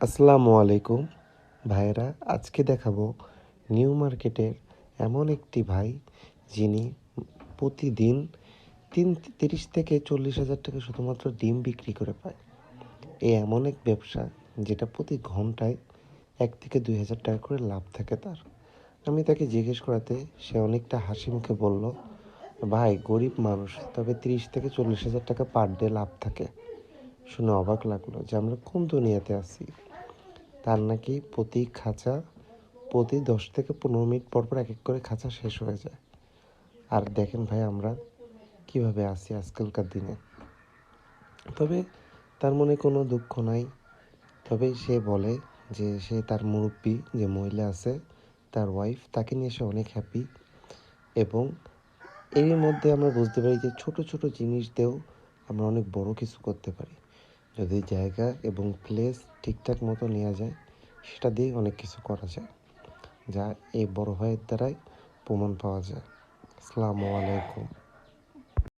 আসসালামু আলাইকুম ভাইয়েরা। আজকে দেখাবো নিউ মার্কেটের এমন একটি ভাই যিনি প্রতিদিন 30 থেকে 40 হাজার টাকা শুধুমাত্র ডিম বিক্রি করে পায়। এই এমন এক ব্যবসা যেটা প্রতি ঘন্টায় 1 থেকে 2 হাজার টাকা করে লাভ থাকে তার। আমি তাকে জিজ্ঞেস করাতে সে অনেকটা হাসি মুখে বলল, ভাই গরিব মানুষ, তবে 30 থেকে 40 হাজার টাকা পার ডে লাভ থাকে। শুনে অবাক লাগলো যে আমরা কোন দুনিয়াতে আছি। তার নাকি প্রতি 10 থেকে 15 মিনিট পর পর এক এক করে খাঁচা শেষ হয়ে যায়। আর দেখেন ভাই আমরা কিভাবে আছি আজকালকার দিনে। তবে তার মনে কোনো দুঃখ নাই। তবে সে বলে যে সে তার মুরব্বি যে মহিলা আছে, তার ওয়াইফ, তাকে নিয়ে সে অনেক হ্যাপি। এবং এর মধ্যে আমরা বুঝতে পারি যে ছোট ছোট জিনিস দিয়েও আমরা অনেক বড় কিছু করতে পারি। যদি জায়গা এবং প্লেস ঠিকঠাক মতো নেওয়া যায়, সেটা দিয়ে অনেক কিছু করা যায়, যা এই বড় ভাইয়ের দ্বারাই প্রমাণ পাওয়া যায়। আসসালামু আলাইকুম।